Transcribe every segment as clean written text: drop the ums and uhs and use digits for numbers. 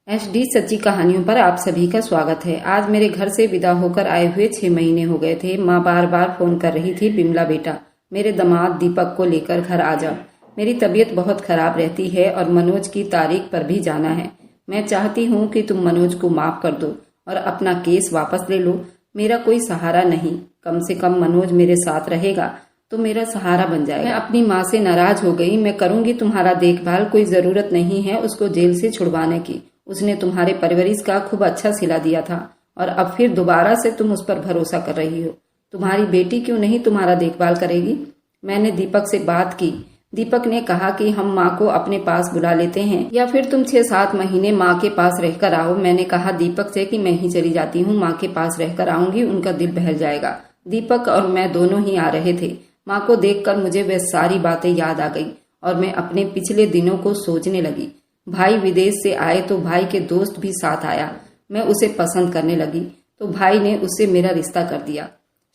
HD सच्ची कहानियों पर आप सभी का स्वागत है। आज मेरे घर से विदा होकर आए हुए 6 महीने हो गए थे। माँ बार बार फोन कर रही थी, बिमला बेटा मेरे दामाद दीपक को लेकर घर आ जा। मेरी तबीयत बहुत खराब रहती है और मनोज की तारीख पर भी जाना है। मैं चाहती हूँ कि तुम मनोज को माफ कर दो और अपना केस वापस ले लो। मेरा कोई सहारा नहीं, कम से कम मनोज मेरे साथ रहेगा तो मेरा सहारा बन जाएगा। मैं अपनी माँ से नाराज हो गई। मैं करूंगी तुम्हारा देखभाल, कोई जरूरत नहीं है उसको जेल से छुड़वाने की। उसने तुम्हारे परवरिश का खूब अच्छा सिला दिया था और अब फिर दोबारा से तुम उस पर भरोसा कर रही हो। तुम्हारी बेटी क्यों नहीं तुम्हारा देखभाल करेगी? मैंने दीपक से बात की। दीपक ने कहा कि हम माँ को अपने पास बुला लेते हैं या फिर तुम 6-7 महीने माँ के पास रहकर आओ। मैंने कहा दीपक से कि मैं ही चली जाती हूँ, माँ के पास रहकर आऊंगी, उनका दिल बहल जाएगा। दीपक और मैं दोनों ही आ रहे थे। माँ को देखकर मुझे वह सारी बातें याद आ गई और मैं अपने पिछले दिनों को सोचने लगी। भाई विदेश से आए तो भाई के दोस्त भी साथ आया। मैं उसे पसंद करने लगी तो भाई ने उससे मेरा रिश्ता कर दिया।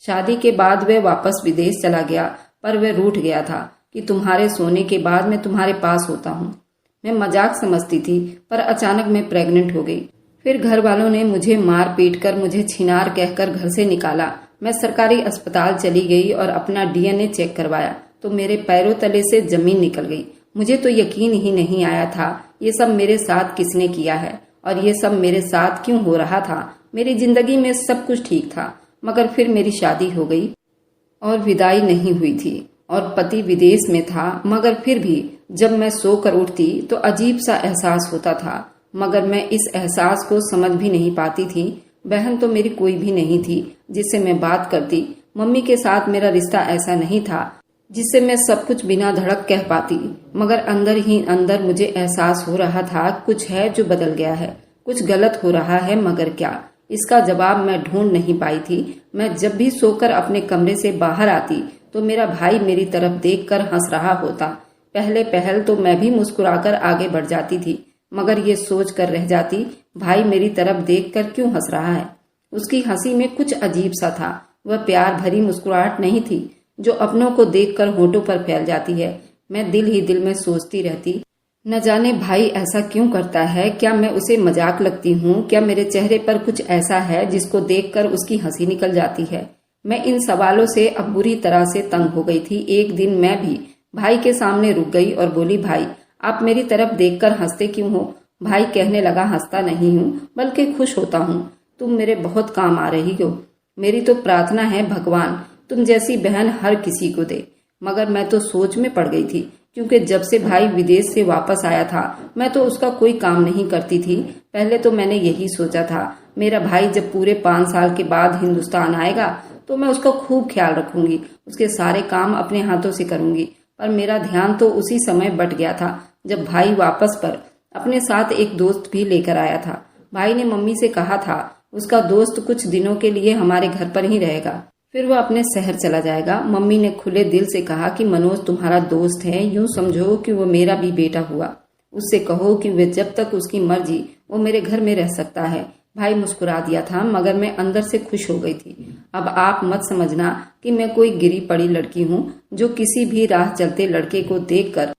शादी के बाद वह वापस विदेश चला गया, पर वह रूठ गया था कि तुम्हारे सोने के बाद मैं तुम्हारे पास होता हूँ। मैं मजाक समझती थी, पर अचानक मैं प्रेग्नेंट हो गई। फिर घर वालों ने मुझे मार पीट कर मुझे छिनार कहकर घर से निकाला। मैं सरकारी अस्पताल चली गई और अपना DNA चेक करवाया तो मेरे पैरों तले से जमीन निकल गई। मुझे तो यकीन ही नहीं आया था ये सब मेरे साथ किसने किया है और ये सब मेरे साथ क्यों हो रहा था। मेरी जिंदगी में सब कुछ ठीक था, मगर फिर मेरी शादी हो गई और विदाई नहीं हुई थी और पति विदेश में था। मगर फिर भी जब मैं सोकर उठती तो अजीब सा एहसास होता था, मगर मैं इस एहसास को समझ भी नहीं पाती थी। बहन तो मेरी कोई भी नहीं थी जिससे मैं बात करती। मम्मी के साथ मेरा रिश्ता ऐसा नहीं था जिससे मैं सब कुछ बिना धड़क कह पाती, मगर अंदर ही अंदर मुझे एहसास हो रहा था कुछ है जो बदल गया है, कुछ गलत हो रहा है। मगर क्या? इसका जवाब मैं ढूंढ नहीं पाई थी। मैं जब भी सोकर अपने कमरे से बाहर आती तो मेरा भाई मेरी तरफ देखकर हंस रहा होता। पहल तो मैं भी मुस्कुराकर आगे बढ़ जाती थी, मगर ये सोच कर रह जाती भाई मेरी तरफ देखकर क्यों हंस रहा है। उसकी हंसी में कुछ अजीब सा था। वह प्यार भरी मुस्कुराहट नहीं थी जो अपनों को देखकर होठों पर फैल जाती है। मैं दिल ही दिल में सोचती रहती, न जाने भाई ऐसा क्यों करता है। क्या मैं उसे मजाक लगती हूँ? क्या मेरे चेहरे पर कुछ ऐसा है जिसको देखकर उसकी हंसी निकल जाती है? मैं इन सवालों से अब बुरी तरह से तंग हो गई थी। एक दिन मैं भी भाई के सामने रुक गई और बोली, भाई आप मेरी तरफ देखकर हंसते क्यों हो? भाई कहने लगा, हंसता नहीं हूँ बल्कि खुश होता हूँ। तुम मेरे बहुत काम आ रही हो। मेरी तो प्रार्थना है भगवान तुम जैसी बहन हर किसी को दे। मगर मैं तो सोच में पड़ गई थी, क्योंकि जब से भाई विदेश से वापस आया था मैं तो उसका कोई काम नहीं करती थी। पहले तो मैंने यही सोचा था मेरा भाई जब पूरे 5 साल के बाद हिंदुस्तान आएगा तो मैं उसका खूब ख्याल रखूंगी, उसके सारे काम अपने हाथों से करूंगी। पर मेरा ध्यान तो उसी समय बट गया था जब भाई वापस पर अपने साथ एक दोस्त भी लेकर आया था। भाई ने मम्मी से कहा था उसका दोस्त कुछ दिनों के लिए हमारे घर पर ही रहेगा, फिर वह अपने शहर चला जाएगा। मम्मी ने खुले दिल से कहा कि मनोज तुम्हारा दोस्त है, यूं समझो कि वो मेरा भी बेटा हुआ। उससे कहो कि वे जब तक उसकी मर्जी वो मेरे घर में रह सकता है। भाई मुस्कुरा दिया था, मगर मैं अंदर से खुश हो गई थी। अब आप मत समझना कि मैं कोई गिरी पड़ी लड़की हूँ जो किसी भी राह चलते लड़के को देखकर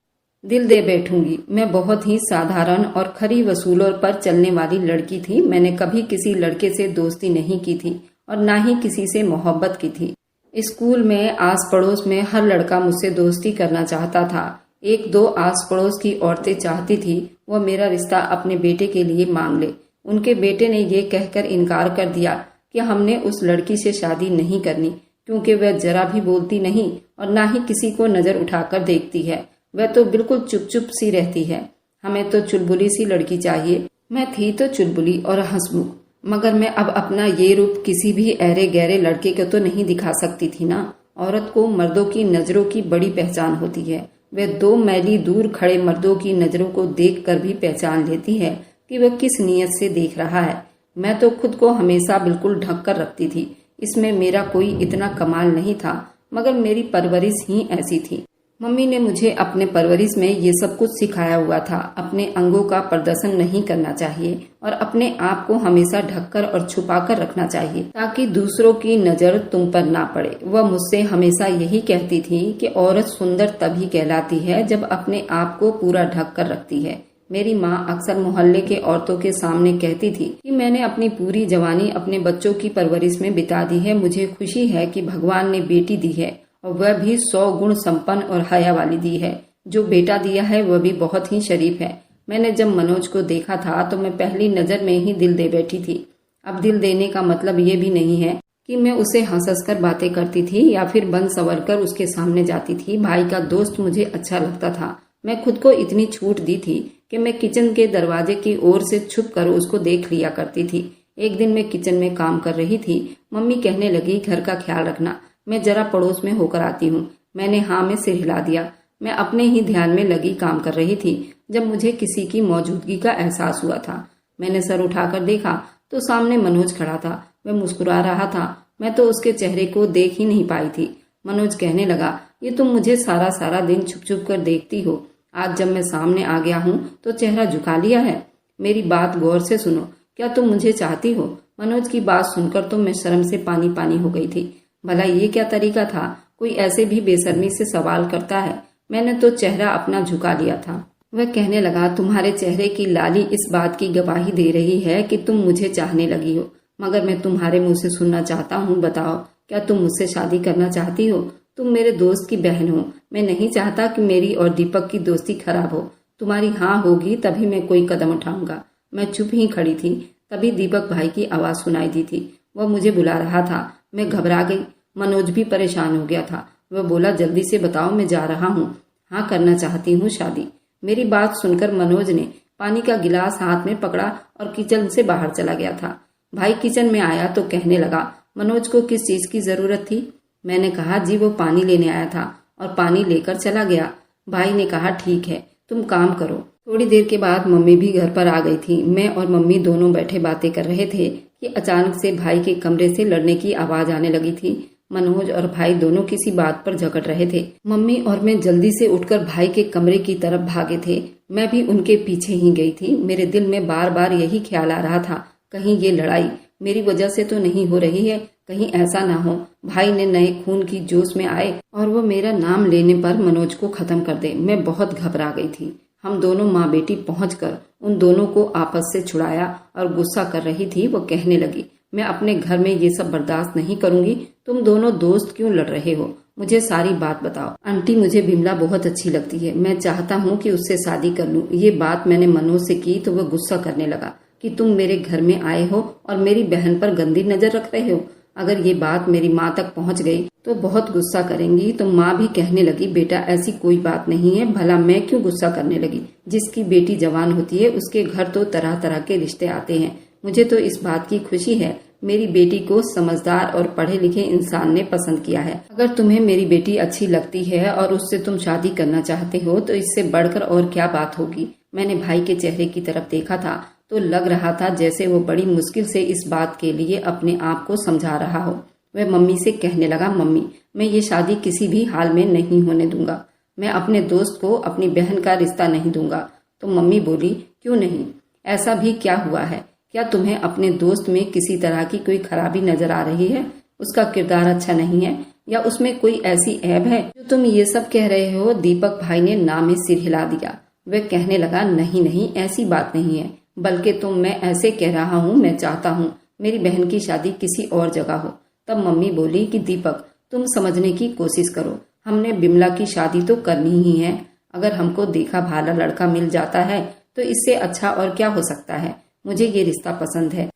दिल दे बैठूंगी। मैं बहुत ही साधारण और खरी वसूलों पर चलने वाली लड़की थी। मैंने कभी किसी लड़के से दोस्ती नहीं की थी और ना ही किसी से मोहब्बत की थी। स्कूल में आस पड़ोस में हर लड़का मुझसे दोस्ती करना चाहता था। 1-2 आस पड़ोस की औरतें चाहती थी वह मेरा रिश्ता अपने बेटे के लिए मांग ले। उनके बेटे ने ये कहकर इनकार कर दिया कि हमने उस लड़की से शादी नहीं करनी, क्योंकि वह जरा भी बोलती नहीं और ना ही किसी को नजर उठाकर देखती है। वह तो बिल्कुल चुप चुप सी रहती है। हमें तो चुलबुली सी लड़की चाहिए। मैं थी तो चुलबुली और हंसमुख, मगर मैं अब अपना ये रूप किसी भी अहरे गहरे लड़के को तो नहीं दिखा सकती थी ना। औरत को मर्दों की नजरों की बड़ी पहचान होती है। वह 2 मैली दूर खड़े मर्दों की नजरों को देखकर भी पहचान लेती है कि वह किस नीयत से देख रहा है। मैं तो खुद को हमेशा बिल्कुल ढक कर रखती थी। इसमें मेरा कोई इतना कमाल नहीं था, मगर मेरी परवरिश ही ऐसी थी। मम्मी ने मुझे अपने परवरिश में ये सब कुछ सिखाया हुआ था। अपने अंगों का प्रदर्शन नहीं करना चाहिए और अपने आप को हमेशा ढककर और छुपाकर रखना चाहिए ताकि दूसरों की नजर तुम पर ना पड़े। वह मुझसे हमेशा यही कहती थी कि औरत सुंदर तभी कहलाती है जब अपने आप को पूरा ढक कर रखती है। मेरी माँ अक्सर मोहल्ले के औरतों के सामने कहती थी कि मैंने अपनी पूरी जवानी अपने बच्चों की परवरिश में बिता दी है। मुझे खुशी है कि भगवान ने बेटी दी है और वह भी 100 गुण संपन्न और हया वाली दी है। जो बेटा दिया है वह भी बहुत ही शरीफ है। मैंने जब मनोज को देखा था तो मैं पहली नजर में ही दिल दे बैठी थी। अब दिल देने का मतलब ये भी नहीं है कि मैं उसे हंस कर बातें करती थी या फिर बन संवर कर उसके सामने जाती थी। भाई का दोस्त मुझे अच्छा लगता था। मैं खुद को इतनी छूट दी थी कि मैं किचन के दरवाजे की ओर से छुप कर उसको देख लिया करती थी। एक दिन मैं किचन में काम कर रही थी। मम्मी कहने लगी, घर का ख्याल रखना, मैं जरा पड़ोस में होकर आती हूँ। मैंने हाँ में सिर हिला दिया। मैं अपने ही ध्यान में लगी काम कर रही थी जब मुझे किसी की मौजूदगी का एहसास हुआ था। मैंने सर उठाकर देखा तो सामने मनोज खड़ा था। वह मुस्कुरा रहा था। मैं तो उसके चेहरे को देख ही नहीं पाई थी। मनोज कहने लगा, ये तुम मुझे सारा सारा दिन छुप छुप कर देखती हो, आज जब मैं सामने आ गया हूँ तो चेहरा झुका लिया है। मेरी बात गौर से सुनो, क्या तुम मुझे चाहती हो? मनोज की बात सुनकर तो मैं शर्म से पानी पानी हो गई थी। भला ये क्या तरीका था? कोई ऐसे भी बेशर्मी से सवाल करता है? मैंने तो चेहरा अपना झुका लिया था। वह कहने लगा, तुम्हारे चेहरे की लाली इस बात की गवाही दे रही है कि तुम मुझे चाहने लगी हो, मगर मैं तुम्हारे मुंह से सुनना चाहता हूँ। बताओ, क्या तुम मुझसे शादी करना चाहती हो? तुम मेरे दोस्त की बहन हो। मैं नहीं चाहता कि मेरी और दीपक की दोस्ती खराब हो। तुम्हारी हाँ होगी तभी मैं कोई कदम उठाऊंगा। मैं चुप ही खड़ी थी। तभी दीपक भाई की आवाज सुनाई दी थी। वह मुझे बुला रहा था। मैं घबरा गई। मनोज भी परेशान हो गया था। वह बोला, जल्दी से बताओ, मैं जा रहा हूँ। हाँ, करना चाहती हूँ शादी। मेरी बात सुनकर मनोज ने पानी का गिलास हाथ में पकड़ा और किचन से बाहर चला गया था। भाई किचन में आया तो कहने लगा, मनोज को किस चीज की जरूरत थी? मैंने कहा, जी वो पानी लेने आया था और पानी लेकर चला गया। भाई ने कहा, ठीक है, तुम काम करो। थोड़ी देर के बाद मम्मी भी घर पर आ गई थी। मैं और मम्मी दोनों बैठे बातें कर रहे थे कि अचानक से भाई के कमरे से लड़ने की आवाज आने लगी थी। मनोज और भाई दोनों किसी बात पर झगड़ रहे थे। मम्मी और मैं जल्दी से उठकर भाई के कमरे की तरफ भागे थे। मैं भी उनके पीछे ही गई थी। मेरे दिल में बार बार यही ख्याल आ रहा था, कहीं ये लड़ाई मेरी वजह से तो नहीं हो रही है। कहीं ऐसा ना हो भाई ने नए खून की जोश में आए और वो मेरा नाम लेने पर मनोज को खत्म कर दे। मैं बहुत घबरा गई थी। हम दोनों माँ बेटी पहुंचकर उन दोनों को आपस से छुड़ाया और गुस्सा कर रही थी। वो कहने लगी, मैं अपने घर में ये सब बर्दाश्त नहीं करूंगी। तुम दोनों दोस्त क्यों लड़ रहे हो? मुझे सारी बात बताओ। आंटी, मुझे बिमला बहुत अच्छी लगती है। मैं चाहता हूँ कि उससे शादी कर लूँ। ये बात मैंने मनोज से की तो वह गुस्सा करने लगा कि तुम मेरे घर में आए हो और मेरी बहन पर गंदी नजर रख रहे हो। अगर ये बात मेरी माँ तक पहुँच गई तो बहुत गुस्सा करेंगी। तो माँ भी कहने लगी, बेटा ऐसी कोई बात नहीं है। भला मैं क्यों गुस्सा करने लगी? जिसकी बेटी जवान होती है उसके घर तो तरह तरह के रिश्ते आते हैं। मुझे तो इस बात की खुशी है, मेरी बेटी को समझदार और पढ़े लिखे इंसान ने पसंद किया है। अगर तुम्हें मेरी बेटी अच्छी लगती है और उससे तुम शादी करना चाहते हो तो इससे बढ़कर और क्या बात होगी। मैंने भाई के चेहरे की तरफ देखा था तो लग रहा था जैसे वो बड़ी मुश्किल से इस बात के लिए अपने आप को समझा रहा हो। वह मम्मी से कहने लगा, मम्मी, मैं ये शादी किसी भी हाल में नहीं होने दूंगा। मैं अपने दोस्त को अपनी बहन का रिश्ता नहीं दूंगा। तो मम्मी बोली, क्यों नहीं? ऐसा भी क्या हुआ है? क्या तुम्हें अपने दोस्त में किसी तरह की कोई खराबी नजर आ रही है? उसका किरदार अच्छा नहीं है या उसमें कोई ऐसी ऐब है जो तुम ये सब कह रहे हो? दीपक भाई ने ना में सिर हिला दिया। वह कहने लगा, नहीं नहीं, ऐसी बात नहीं है, बल्कि मैं ऐसे कह रहा हूँ, मैं चाहता हूँ मेरी बहन की शादी किसी और जगह हो। तब मम्मी बोली कि दीपक, तुम समझने की कोशिश करो। हमने बिमला की शादी तो करनी ही है। अगर हमको देखा भाला लड़का मिल जाता है तो इससे अच्छा और क्या हो सकता है। मुझे ये रिश्ता पसंद है।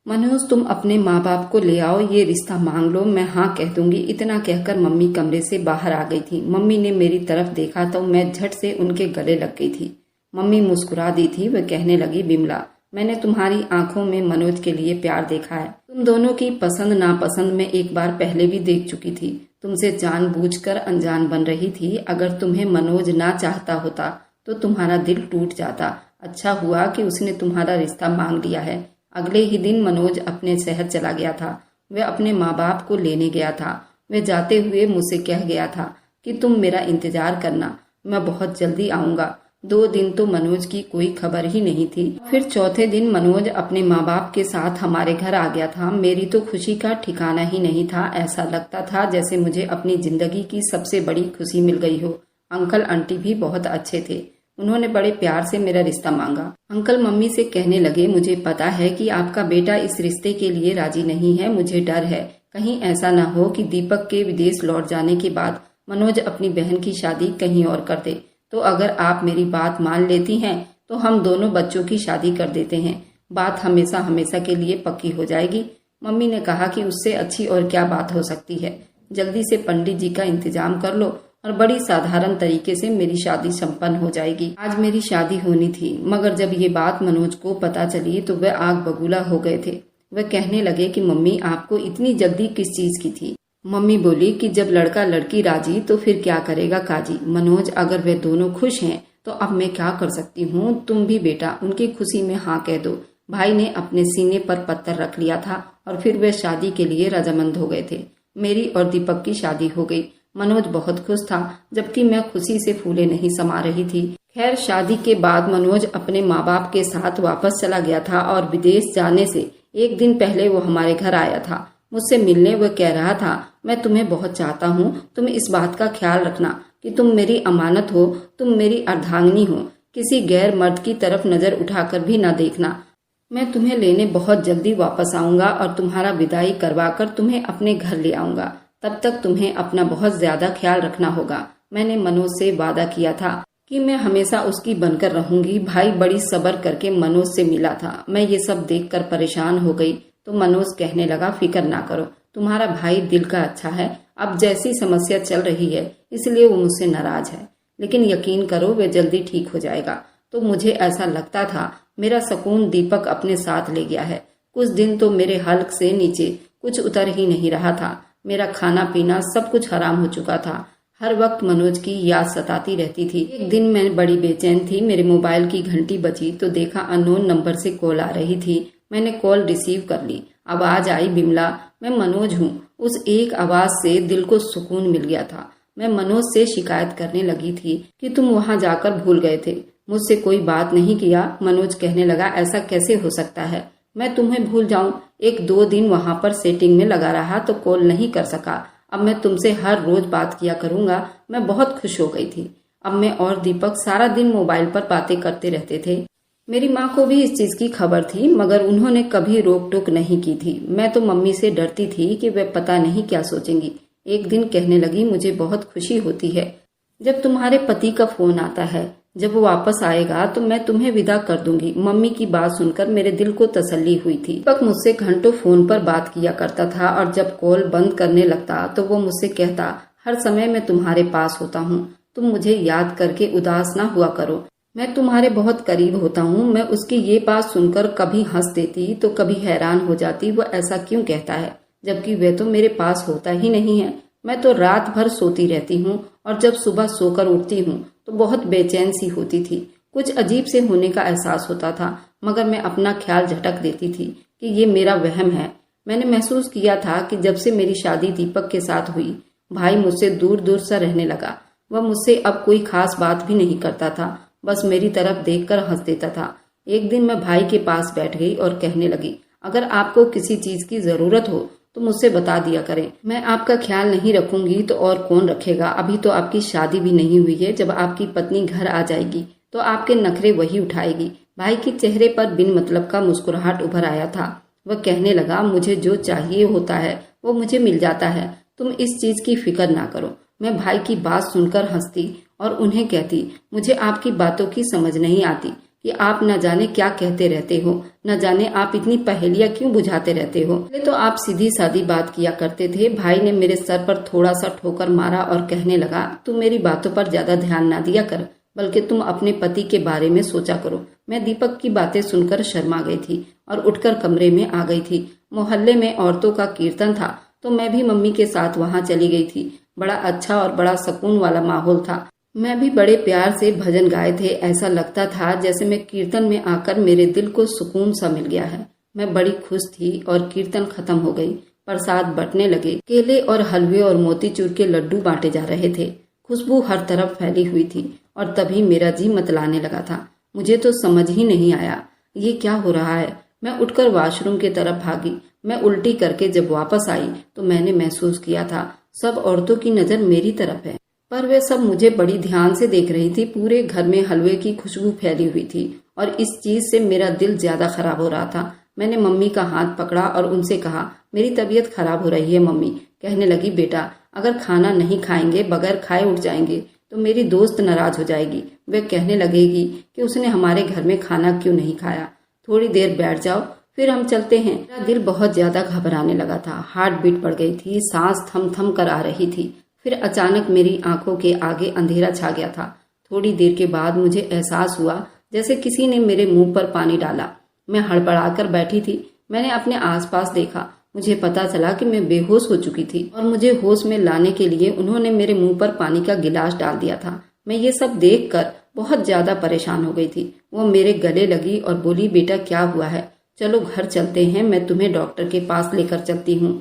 मनोज, तुम अपने माँ बाप को ले आओ, ये रिश्ता मांग लो, मैं हाँ कह दूंगी। इतना कहकर मम्मी कमरे से बाहर आ गई थी। मम्मी ने मेरी तरफ देखा तो मैं झट से उनके गले लग गई थी। मम्मी मुस्कुरा दी थी। वह कहने लगी, बिमला, मैंने तुम्हारी आंखों में मनोज के लिए प्यार देखा है। तुम दोनों की पसंद नापसंद मैं एक बार पहले भी देख चुकी थी। तुमसे जानबूझकर अनजान बन रही थी। अगर तुम्हें मनोज ना चाहता होता तो तुम्हारा दिल टूट जाता। अच्छा हुआ कि उसने तुम्हारा रिश्ता मांग लिया है। अगले ही दिन मनोज अपने शहर चला गया था। वह अपने माँ बाप को लेने गया था। वह जाते हुए मुझसे कह गया था कि तुम मेरा इंतजार करना, मैं बहुत जल्दी आऊंगा। 2 दिन तो मनोज की कोई खबर ही नहीं थी। फिर चौथे दिन मनोज अपने माँ बाप के साथ हमारे घर आ गया था। मेरी तो खुशी का ठिकाना ही नहीं था। ऐसा लगता था जैसे मुझे अपनी जिंदगी की सबसे बड़ी खुशी मिल गई हो। अंकल आंटी भी बहुत अच्छे थे। उन्होंने बड़े प्यार से मेरा रिश्ता मांगा। अंकल मम्मी से कहने लगे, मुझे पता है कि आपका बेटा इस रिश्ते के लिए राजी नहीं है। मुझे डर है कहीं ऐसा न हो कि दीपक के विदेश लौट जाने के बाद मनोज अपनी बहन की शादी कहीं और कर दे। तो अगर आप मेरी बात मान लेती हैं तो हम दोनों बच्चों की शादी कर देते हैं। बात हमेशा हमेशा के लिए पक्की हो जाएगी। मम्मी ने कहा कि उससे अच्छी और क्या बात हो सकती है। जल्दी से पंडित जी का इंतजाम कर लो और बड़ी साधारण तरीके से मेरी शादी संपन्न हो जाएगी। आज मेरी शादी होनी थी, मगर जब ये बात मनोज को पता चली तो वह आग बबूला हो गए थे। वह कहने लगे कि मम्मी आपको इतनी जल्दी किस चीज की थी। मम्मी बोली कि जब लड़का लड़की राजी तो फिर क्या करेगा काजी। मनोज अगर वे दोनों खुश हैं तो अब मैं क्या कर सकती हूँ। तुम भी बेटा उनकी खुशी में हाँ कह दो। भाई ने अपने सीने पर पत्थर रख लिया था और फिर वे शादी के लिए रजामंद हो गए थे। मेरी और दीपक की शादी हो गई। मनोज बहुत खुश था, जबकि मैं खुशी से फूले नहीं समा रही थी। खैर शादी के बाद मनोज अपने माँ बाप के साथ वापस चला गया था और विदेश जाने से एक दिन पहले वो हमारे घर आया था। मुझसे मिलने वह कह रहा था, मैं तुम्हें बहुत चाहता हूँ। तुम इस बात का ख्याल रखना कि तुम मेरी अमानत हो, तुम मेरी अर्धांगिनी हो। किसी गैर मर्द की तरफ नजर उठाकर भी न देखना। मैं तुम्हें लेने बहुत जल्दी वापस आऊंगा और तुम्हारा विदाई करवाकर तुम्हें अपने घर ले आऊंगा। तब तक तुम्हें अपना बहुत ज्यादा ख्याल रखना होगा। मैंने मनोज से वादा किया था कि मैं हमेशा उसकी बनकर रहूंगी। भाई बड़ी सब्र करके मनोज से मिला था। मैं ये सब देखकर परेशान हो गई तो मनोज कहने लगा, फिक्र ना करो, तुम्हारा भाई दिल का अच्छा है। अब जैसी समस्या चल रही है इसलिए वो मुझसे नाराज है, लेकिन यकीन करो वे जल्दी ठीक हो जाएगा। तो मुझे ऐसा लगता था मेरा सुकून दीपक अपने साथ ले गया है। कुछ दिन तो मेरे हल्क से नीचे कुछ उतर ही नहीं रहा था। मेरा खाना पीना सब कुछ हराम हो चुका था। हर वक्त मनोज की याद सताती रहती थी। एक दिन मैं बड़ी बेचैन थी। मेरे मोबाइल की घंटी बजी तो देखा अननोन नंबर से कॉल आ रही थी। मैंने कॉल रिसीव कर ली। आवाज आई, बिमला मैं मनोज हूँ। उस एक आवाज से दिल को सुकून मिल गया था। मैं मनोज से शिकायत करने लगी थी कि तुम वहाँ जाकर भूल गए थे, मुझसे कोई बात नहीं किया। मनोज कहने लगा, ऐसा कैसे हो सकता है, मैं तुम्हें भूल जाऊं। 1-2 दिन वहां पर सेटिंग में लगा रहा तो कॉल नहीं कर सका। अब मैं तुमसे हर रोज बात किया करूंगा। मैं बहुत खुश हो गई थी। अब मैं और दीपक सारा दिन मोबाइल पर बातें करते रहते थे। मेरी माँ को भी इस चीज की खबर थी, मगर उन्होंने कभी रोक टोक नहीं की थी। मैं तो मम्मी से डरती थी कि वे पता नहीं क्या सोचेंगी। एक दिन कहने लगी, मुझे बहुत खुशी होती है जब तुम्हारे पति का फोन आता है। जब वो वापस आएगा तो मैं तुम्हें विदा कर दूंगी। मम्मी की बात सुनकर मेरे दिल को तसल्ली हुई थी। दीपक मुझसे घंटों फोन पर बात किया करता था और जब कॉल बंद करने लगता तो वो मुझसे कहता, हर समय मैं तुम्हारे पास होता हूँ, तुम मुझे याद करके उदास ना हुआ करो, मैं तुम्हारे बहुत करीब होता हूँ। मैं उसकी ये बात सुनकर कभी हंस देती तो कभी हैरान हो जाती, वो ऐसा क्यों कहता है, जबकि वह तो मेरे पास होता ही नहीं है। मैं तो रात भर सोती रहती हूँ और जब सुबह सोकर उठती हूँ तो बहुत बेचैन सी होती थी। कुछ अजीब से होने का एहसास होता था, मगर मैं अपना ख्याल झटक देती थी कि ये मेरा वहम है। मैंने महसूस किया था कि जब से मेरी शादी दीपक के साथ हुई, भाई मुझसे दूर दूर सा रहने लगा। वह मुझसे अब कोई खास बात भी नहीं करता था, बस मेरी तरफ देखकर हंस देता था। एक दिन मैं भाई के पास बैठ गई और कहने लगी, अगर आपको किसी चीज की जरूरत हो तो मुझसे बता दिया करें। मैं आपका ख्याल नहीं रखूंगी तो और कौन रखेगा। अभी तो आपकी शादी भी नहीं हुई है। जब आपकी पत्नी घर आ जाएगी तो आपके नखरे वही उठाएगी। भाई के चेहरे पर बिन मतलब का मुस्कुराहट उभर आया था। वह कहने लगा, मुझे जो चाहिए होता है वो मुझे मिल जाता है, तुम इस चीज की फिक्र ना करो। मैं भाई की बात सुनकर हंसती और उन्हें कहती, मुझे आपकी बातों की समझ नहीं आती कि आप न जाने क्या कहते रहते हो, न जाने आप इतनी पहेलियां क्यों बुझाते रहते हो। पहले तो आप सीधी सादी बात किया करते थे। भाई ने मेरे सर पर थोड़ा सा ठोकर मारा और कहने लगा, तुम मेरी बातों पर ज्यादा ध्यान ना दिया कर, बल्कि तुम अपने पति के बारे में सोचा करो। मैं दीपक की बातें सुनकर शर्मा गई थी और उठकर कमरे में आ गई थी। मोहल्ले में औरतों का कीर्तन था तो मैं भी मम्मी के साथ वहाँ चली गई थी। बड़ा अच्छा और बड़ा सुकून वाला माहौल था। मैं भी बड़े प्यार से भजन गाए थे। ऐसा लगता था जैसे मैं कीर्तन में आकर मेरे दिल को सुकून सा मिल गया है। मैं बड़ी खुश थी और कीर्तन खत्म हो गई। प्रसाद बंटने लगे। केले और हलवे और मोतीचूर के लड्डू बांटे जा रहे थे। खुशबू हर तरफ फैली हुई थी और तभी मेरा जी मतलाने लगा था। मुझे तो समझ ही नहीं आया ये क्या हो रहा है। मैं उठकर वॉशरूम की तरफ भागी। मैं उल्टी करके जब वापस आई तो मैंने महसूस किया था सब औरतों की नजर मेरी तरफ है। पर वे सब मुझे बड़ी ध्यान से देख रही थी। पूरे घर में हलवे की खुशबू फैली हुई थी और इस चीज से मेरा दिल ज्यादा खराब हो रहा था। मैंने मम्मी का हाथ पकड़ा और उनसे कहा, मेरी तबीयत खराब हो रही है मम्मी। कहने लगी, बेटा अगर खाना नहीं खाएंगे, बगैर खाए उठ जाएंगे तो मेरी दोस्त नाराज हो जाएगी। वे कहने लगेगी कि उसने हमारे घर में खाना क्यों नहीं खाया। थोड़ी देर बैठ जाओ, फिर हम चलते हैं। मेरा दिल बहुत ज्यादा घबराने लगा था, हार्ट बीट बढ़ गई थी, सांस थम थम कर आ रही थी। फिर अचानक मेरी आंखों के आगे अंधेरा छा गया था। थोड़ी देर के बाद मुझे एहसास हुआ जैसे किसी ने मेरे मुंह पर पानी डाला। मैं हड़बड़ाकर बैठी थी। मैंने अपने आसपास देखा। मुझे पता चला कि मैं बेहोश हो चुकी थी और मुझे होश में लाने के लिए उन्होंने मेरे मुंह पर पानी का गिलास डाल दिया था। मैं ये सब देखकर बहुत ज्यादा परेशान हो गई थी। वो मेरे गले लगी और बोली, बेटा क्या हुआ है, चलो घर चलते हैं, मैं तुम्हें डॉक्टर के पास लेकर चलती हूँ।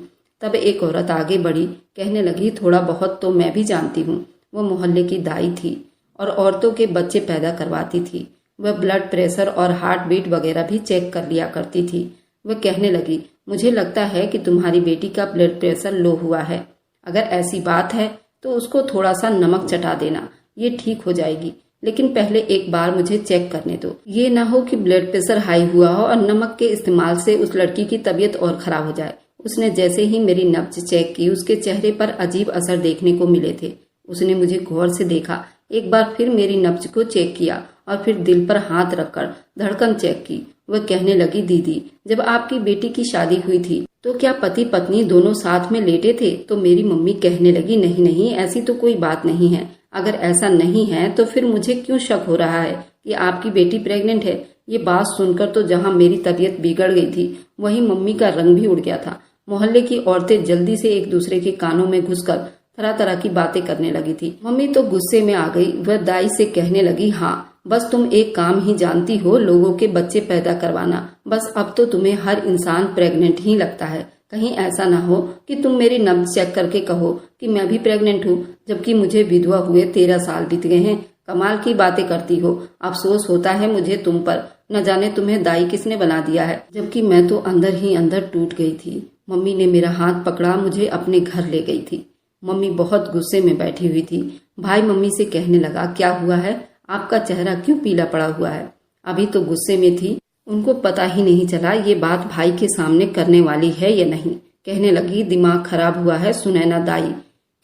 तब एक औरत आगे बढ़ी, कहने लगी, थोड़ा बहुत तो मैं भी जानती हूँ। वो मोहल्ले की दाई थी और औरतों के बच्चे पैदा करवाती थी। वह ब्लड प्रेशर और हार्ट बीट वगैरह भी चेक कर लिया करती थी। वह कहने लगी, मुझे लगता है कि तुम्हारी बेटी का ब्लड प्रेशर लो हुआ है। अगर ऐसी बात है तो उसको थोड़ा सा नमक चटा देना, ये ठीक हो जाएगी। लेकिन पहले एक बार मुझे चेक करने दो। ये ना हो कि ब्लड प्रेशर हाई हुआ हो और नमक के इस्तेमाल से उस लड़की की तबीयत और खराब हो जाए। उसने जैसे ही मेरी नब्ज चेक की, उसके चेहरे पर अजीब असर देखने को मिले थे। उसने मुझे गौर से देखा, एक बार फिर मेरी नब्ज को चेक किया और फिर दिल पर हाथ रखकर धड़कन चेक की। वह कहने लगी, दीदी जब आपकी बेटी की शादी हुई थी तो क्या पति पत्नी दोनों साथ में लेटे थे? तो मेरी मम्मी कहने लगी, नहीं नहीं, ऐसी तो कोई बात नहीं है। अगर ऐसा नहीं है तो फिर मुझे क्यों शक हो रहा है कि आपकी बेटी प्रेग्नेंट है। ये बात सुनकर तो जहां मेरी तबीयत बिगड़ गई थी, वहीं मम्मी का रंग भी उड़ गया था। मोहल्ले की औरतें जल्दी से एक दूसरे के कानों में घुसकर तरह तरह की बातें करने लगी थी। मम्मी तो गुस्से में आ गई। वह दाई से कहने लगी, हाँ बस तुम एक काम ही जानती हो, लोगों के बच्चे पैदा करवाना। बस अब तो तुम्हें हर इंसान प्रेग्नेंट ही लगता है। कहीं ऐसा ना हो कि तुम मेरी नब्ज चेक करके कहो कि मैं भी प्रेग्नेंट हूँ, जबकि मुझे विधवा हुए 13 साल बीत गए हैं। कमाल की बातें करती हो। अफसोस होता है मुझे तुम पर। न जाने तुम्हें दाई किसने बना दिया है, जबकि मैं तो अंदर ही अंदर टूट गई थी। मम्मी ने मेरा हाथ पकड़ा, मुझे अपने घर ले गई थी। मम्मी बहुत गुस्से में बैठी हुई थी। भाई मम्मी से कहने लगा, क्या हुआ है, आपका चेहरा क्यों पीला पड़ा हुआ है? अभी तो गुस्से में थी, उनको पता ही नहीं चला ये बात भाई के सामने करने वाली है या नहीं। कहने लगी, दिमाग खराब हुआ है सुनैना दाई।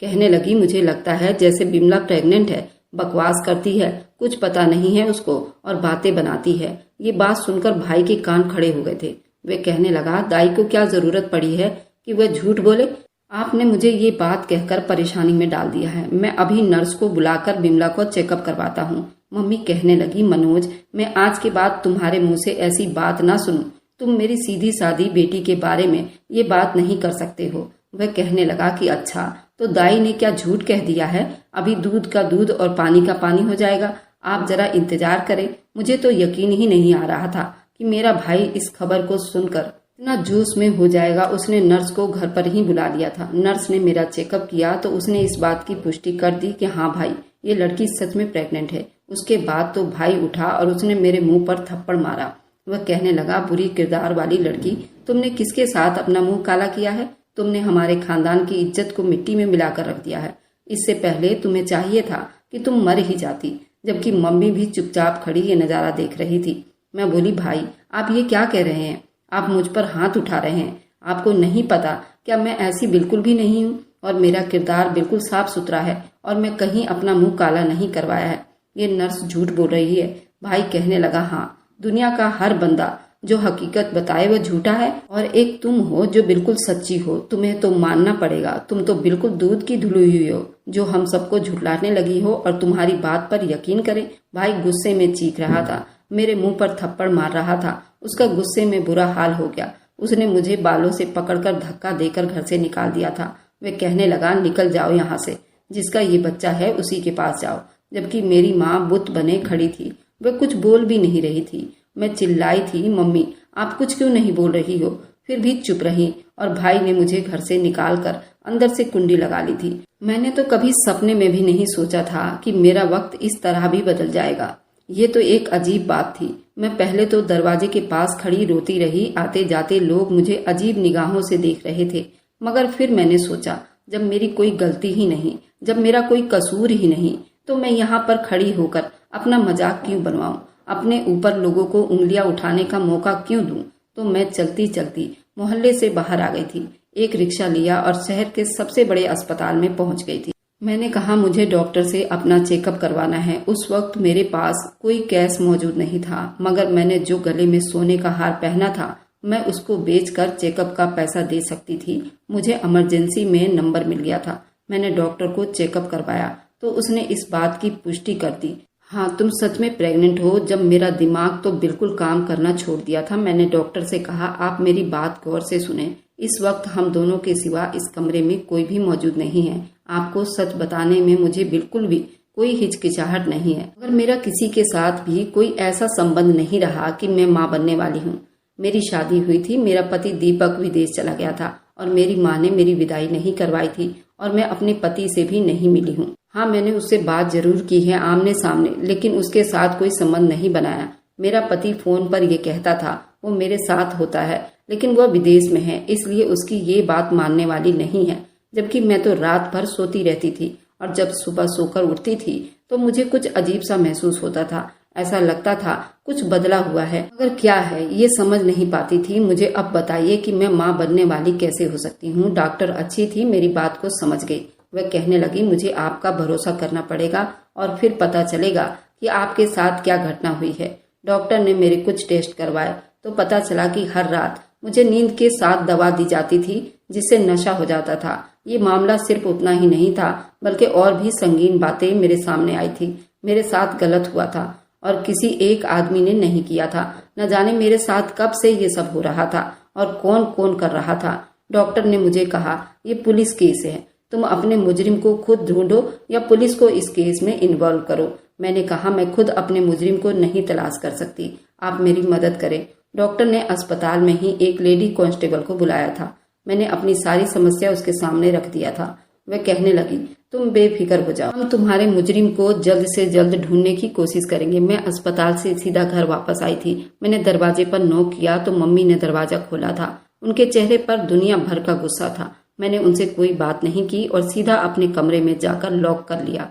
कहने लगी, मुझे लगता है जैसे बिमला प्रेग्नेंट है, बकवास करती है, कुछ पता नहीं है उसको और बातें बनाती है। ये बात सुनकर भाई के कान खड़े हो गए थे। वे कहने लगा, दाई को क्या जरूरत पड़ी है कि वह झूठ बोले? आपने मुझे ये बात कहकर परेशानी में डाल दिया है। मैं अभी नर्स को बुलाकर बिमला को चेकअप करवाता हूँ। मम्मी कहने लगी, मनोज मैं आज के बाद तुम्हारे मुंह से ऐसी बात ना सुनूं। तुम मेरी सीधी सादी बेटी के बारे में ये बात नहीं कर सकते हो। वह कहने लगा कि अच्छा, तो दाई ने क्या झूठ कह दिया है? अभी दूध का दूध और पानी का पानी हो जाएगा। आप जरा इंतजार करें। मुझे तो यकीन ही नहीं आ रहा था कि मेरा भाई इस खबर को सुनकर इतना जोश में हो जाएगा। उसने नर्स को घर पर ही बुला लिया था। नर्स ने मेरा चेकअप किया तो उसने इस बात की पुष्टि कर दी कि हाँ भाई, ये लड़की सच में प्रेग्नेंट है। उसके बाद तो भाई उठा और उसने मेरे मुंह पर थप्पड़ मारा। वह कहने लगा, बुरी किरदार वाली लड़की, तुमने किसके साथ अपना मुंह काला किया है? तुमने हमारे खानदान की इज्जत को मिट्टी में मिलाकर रख दिया है। इससे पहले तुम्हें चाहिए था कि तुम मर ही जाती। जबकि मम्मी भी चुपचाप खड़ी ये नजारा देख रही थी। मैं बोली, भाई आप ये क्या कह रहे हैं? आप मुझ पर हाथ उठा रहे हैं। आपको नहीं पता क्या मैं ऐसी बिल्कुल भी नहीं हूँ और मेरा किरदार बिल्कुल साफ सुथरा है और मैं कहीं अपना मुंह काला नहीं करवाया है। ये नर्स झूठ बोल रही है। भाई कहने लगा, हाँ, दुनिया का हर बंदा जो हकीकत बताए वह झूठा है और एक तुम हो जो बिल्कुल सच्ची हो। तुम्हें तो मानना पड़ेगा। तुम तो बिल्कुल दूध की धुली हुई हो जो हम सबको झुठलाने लगी हो और तुम्हारी बात पर यकीन करें। भाई गुस्से में चीख रहा था, मेरे मुंह पर थप्पड़ मार रहा था। उसका गुस्से में बुरा हाल हो गया। उसने मुझे बालों से पकड़कर धक्का देकर घर से निकाल दिया था। वह कहने लगा, निकल जाओ यहाँ से, जिसका ये बच्चा है उसी के पास जाओ। जबकि मेरी माँ बुत बने खड़ी थी। वह कुछ बोल भी नहीं रही थी। मैं चिल्लाई थी, मम्मी आप कुछ क्यों नहीं बोल रही हो? फिर भी चुप रही और भाई ने मुझे घर से निकालकर अंदर से कुंडी लगा ली थी। मैंने तो कभी सपने में भी नहीं सोचा था कि मेरा वक्त इस तरह भी बदल जाएगा। ये तो एक अजीब बात थी। मैं पहले तो दरवाजे के पास खड़ी रोती रही। आते जाते लोग मुझे अजीब निगाहों से देख रहे थे, मगर फिर मैंने सोचा जब मेरी कोई गलती ही नहीं, जब मेरा कोई कसूर ही नहीं, तो मैं यहाँ पर खड़ी होकर अपना मजाक क्यों बनवाऊं, अपने ऊपर लोगों को उंगलियां उठाने का मौका क्यों दूं। तो मैं चलती चलती मोहल्ले से बाहर आ गई थी, एक रिक्शा लिया और शहर के सबसे बड़े अस्पताल में पहुंच गई थी। मैंने कहा मुझे डॉक्टर से अपना चेकअप करवाना है। उस वक्त मेरे पास कोई कैश मौजूद नहीं था, मगर मैंने जो गले में सोने का हार पहना था मैं उसको बेचकर चेकअप का पैसा दे सकती थी। मुझे इमरजेंसी में नंबर मिल गया था। मैंने डॉक्टर को चेकअप करवाया तो उसने इस बात की पुष्टि कर दी, हाँ तुम सच में प्रेग्नेंट हो। जब मेरा दिमाग तो बिल्कुल काम करना छोड़ दिया था, मैंने डॉक्टर से कहा आप मेरी बात गौर से सुने, इस वक्त हम दोनों के सिवा इस कमरे में कोई भी मौजूद नहीं है। आपको सच बताने में मुझे बिल्कुल भी कोई हिचकिचाहट नहीं है, मगर मेरा किसी के साथ भी कोई ऐसा संबंध नहीं रहा कि मैं माँ बनने वाली हूँ। मेरी शादी हुई थी, मेरा पति दीपक विदेश चला गया था और मेरी माँ ने मेरी विदाई नहीं करवाई थी और मैं अपने पति से भी नहीं मिली हूँ। हाँ मैंने उससे बात जरूर की है आमने सामने, लेकिन उसके साथ कोई संबंध नहीं बनाया। मेरा पति फोन पर ये कहता था वो मेरे साथ होता है, लेकिन वह विदेश में है इसलिए उसकी ये बात मानने वाली नहीं है। जबकि मैं तो रात भर सोती रहती थी और जब सुबह सोकर उठती थी तो मुझे कुछ अजीब सा महसूस होता था, ऐसा लगता था कुछ बदला हुआ है, मगर क्या है ये समझ नहीं पाती थी। मुझे अब बताइए कि मैं माँ बनने वाली कैसे हो सकती हूँ। डॉक्टर अच्छी थी, मेरी बात को समझ गई। वह कहने लगी मुझे आपका भरोसा करना पड़ेगा और फिर पता चलेगा कि आपके साथ क्या घटना हुई है। डॉक्टर ने मेरे कुछ टेस्ट करवाए तो पता चला कि हर रात मुझे नींद के साथ दवा दी जाती थी जिससे नशा हो जाता था। ये मामला सिर्फ उतना ही नहीं था बल्कि और भी संगीन बातें मेरे सामने आई थी। मेरे साथ गलत हुआ था और किसी एक आदमी ने नहीं किया था। न जाने मेरे साथ कब से ये सब हो रहा था और कौन कौन कर रहा था। डॉक्टर ने मुझे कहा ये पुलिस केस है, तुम अपने मुजरिम को खुद ढूंढो या पुलिस को इस केस में इन्वॉल्व करो। मैंने कहा मैं खुद अपने मुजरिम को नहीं तलाश कर सकती, आप मेरी मदद करें। डॉक्टर ने अस्पताल में ही एक लेडी कांस्टेबल को बुलाया था। मैंने अपनी सारी समस्या उसके सामने रख दिया था। वह कहने लगी तुम बेफिक्र हो जाओ, हम तुम्हारे मुजरिम को जल्द से जल्द ढूंढने की कोशिश करेंगे। मैं अस्पताल से सीधा घर वापस आई थी। मैंने दरवाजे पर नॉक किया तो मम्मी ने दरवाजा खोला था। उनके चेहरे पर दुनिया भर का गुस्सा था। मैंने उनसे कोई बात नहीं की और सीधा अपने कमरे में जाकर लॉक कर लिया।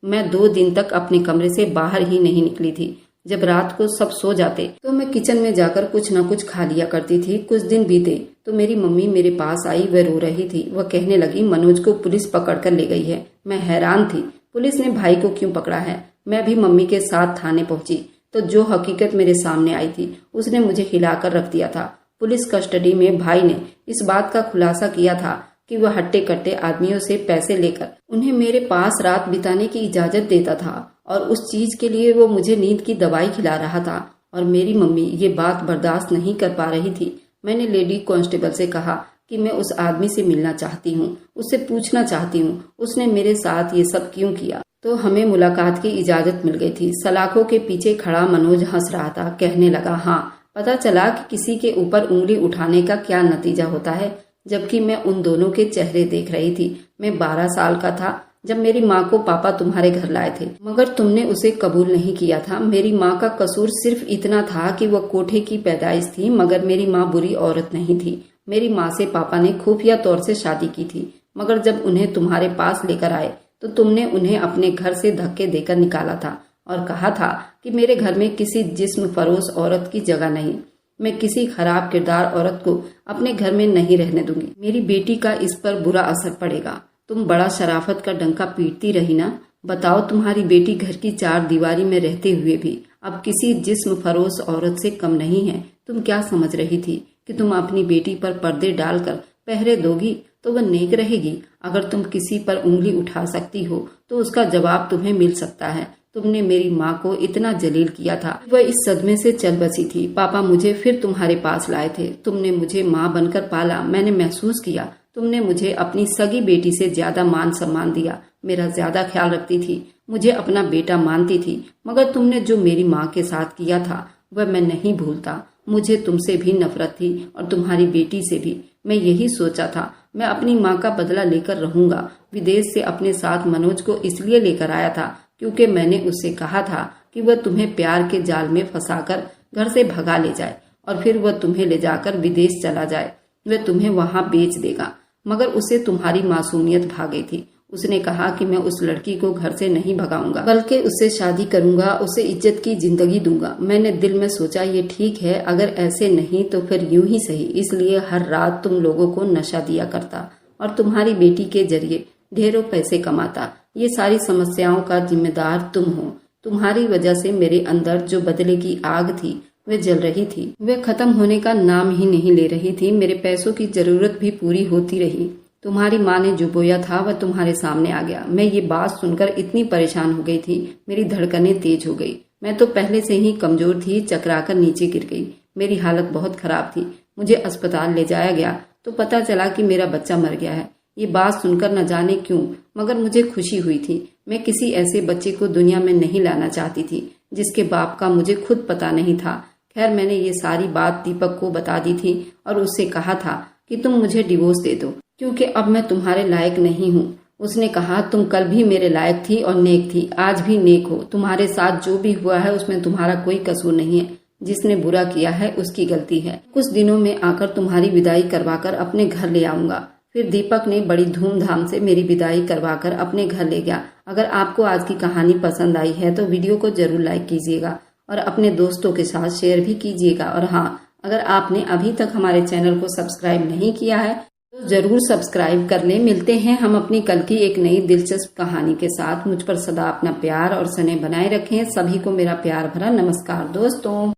मैं 2 दिन तक अपने कमरे से बाहर ही नहीं निकली थी। जब रात को सब सो जाते तो मैं किचन में जाकर कुछ न कुछ खा लिया करती थी। कुछ दिन बीते तो मेरी मम्मी मेरे पास आई। वह रो रही थी। वह कहने लगी मनोज को पुलिस पकड़ कर ले गई है। मैं हैरान थी, पुलिस ने भाई को क्यों पकड़ा है। मैं भी मम्मी के साथ थाने पहुंची तो जो हकीकत मेरे सामने आई थी उसने मुझे हिलाकर रख दिया था। पुलिस कस्टडी में भाई ने इस बात का खुलासा किया था कि वह हट्टे कट्टे आदमियों से पैसे लेकर उन्हें मेरे पास रात बिताने की इजाजत देता था और उस चीज के लिए वो मुझे नींद की दवाई खिला रहा था और मेरी मम्मी ये बात बर्दाश्त नहीं कर पा रही थी। मैंने लेडी कांस्टेबल से कहा कि मैं उस आदमी से मिलना चाहती हूँ, उससे पूछना चाहती हूँ उसने मेरे साथ ये सब क्यों किया। तो हमें मुलाकात की इजाजत मिल गई थी। सलाखों के पीछे खड़ा मनोज हंस रहा था। कहने लगा हाँ, पता चला कि किसी के ऊपर उंगली उठाने का क्या नतीजा होता है। जबकि मैं उन दोनों के चेहरे देख रही थी। मैं 12 साल का था जब मेरी माँ को पापा तुम्हारे घर लाए थे, मगर तुमने उसे कबूल नहीं किया था। मेरी माँ का कसूर सिर्फ इतना था कि वह कोठे की पैदाइश थी, मगर मेरी माँ बुरी औरत नहीं थी। मेरी माँ से पापा ने खुफिया तौर से शादी की थी, मगर जब उन्हें तुम्हारे पास लेकर आए तो तुमने उन्हें अपने घर से धक्के देकर निकाला था और कहा था कि मेरे घर में किसी जिस्म फरोश औरत की जगह नहीं। मैं किसी खराब किरदार औरत को अपने घर में नहीं रहने दूंगी। मेरी बेटी का इस पर बुरा असर पड़ेगा। तुम बड़ा शराफत का डंका पीटती रही ना। बताओ, तुम्हारी बेटी घर की 4 दीवारी में रहते हुए भी अब किसी जिस्म फरोश औरत से कम नहीं है। तुम क्या समझ रही थी कि तुम अपनी बेटी पर पर्दे डालकर पहरे दोगी तो वह नेक रहेगी? अगर तुम किसी पर उंगली उठा सकती हो तो उसका जवाब तुम्हें मिल सकता है। तुमने मेरी माँ को इतना जलील किया था, वह इस सदमे से चल बसी थी। पापा मुझे फिर तुम्हारे पास लाए थे। तुमने मुझे माँ बनकर पाला। मैंने महसूस किया तुमने मुझे अपनी सगी बेटी से ज्यादा मान सम्मान दिया, मेरा ज्यादा ख्याल रखती थी, मुझे अपना बेटा मानती थी। मगर तुमने जो मेरी माँ के साथ किया था वह मैं नहीं भूलता। मुझे तुमसे भी नफरत थी और तुम्हारी बेटी से भी। मैं यही सोचा था मैं अपनी माँ का बदला लेकर रहूंगा। विदेश से अपने साथ मनोज को इसलिए लेकर आया था क्योंकि मैंने उससे कहा था कि वह तुम्हें प्यार के जाल में फंसाकर घर से भगा ले जाए और फिर वह तुम्हें ले जाकर विदेश चला जाए। वह तुम्हें वहां बेच देगा। मगर उससे तुम्हारी मासूमियत भाग गई थी। उसने कहा कि मैं उस लड़की को घर से नहीं भगाऊंगा, बल्कि उससे शादी करूंगा, उसे इज्जत की जिंदगी दूंगा। मैंने दिल में सोचा ये ठीक है, अगर ऐसे नहीं तो फिर यूं ही सही। इसलिए हर रात तुम लोगों को नशा दिया करता और तुम्हारी बेटी के जरिए ढेरों पैसे कमाता। ये सारी समस्याओं का जिम्मेदार तुम हो। तुम्हारी वजह से मेरे अंदर जो बदले की आग थी वह जल रही थी, वह खत्म होने का नाम ही नहीं ले रही थी। मेरे पैसों की जरूरत भी पूरी होती रही। तुम्हारी माँ ने जो बोया था वह तुम्हारे सामने आ गया। मैं ये बात सुनकर इतनी परेशान हो गई थी, मेरी धड़कनें तेज हो गई। मैं तो पहले से ही कमजोर थी, चकराकर नीचे गिर गई। मेरी हालत बहुत खराब थी। मुझे अस्पताल ले जाया गया तो पता चला कि मेरा बच्चा मर गया है। ये बात सुनकर न जाने क्यों मगर मुझे खुशी हुई थी। मैं किसी ऐसे बच्चे को दुनिया में नहीं लाना चाहती थी जिसके बाप का मुझे खुद पता नहीं था। खैर, मैंने ये सारी बात दीपक को बता दी थी और उससे कहा था कि तुम मुझे डिवोर्स दे दो, क्योंकि अब मैं तुम्हारे लायक नहीं हूँ। उसने कहा, तुम कल भी मेरे लायक थी और नेक थी, आज भी नेक हो। तुम्हारे साथ जो भी हुआ है उसमें तुम्हारा कोई कसूर नहीं है। जिसने बुरा किया है उसकी गलती है। कुछ दिनों में आकर तुम्हारी विदाई करवाकर अपने घर ले आऊंगा। फिर दीपक ने बड़ी धूमधाम से मेरी विदाई करवाकर अपने घर ले गया। अगर आपको आज की कहानी पसंद आई है तो वीडियो को जरूर लाइक कीजिएगा और अपने दोस्तों के साथ शेयर भी कीजिएगा। और हाँ, अगर आपने अभी तक हमारे चैनल को सब्सक्राइब नहीं किया है तो जरूर सब्सक्राइब कर लें। मिलते हैं हम अपनी कल की एक नई दिलचस्प कहानी के साथ। मुझ पर सदा अपना प्यार और स्नेह बनाए रखें। सभी को मेरा प्यार भरा नमस्कार दोस्तों।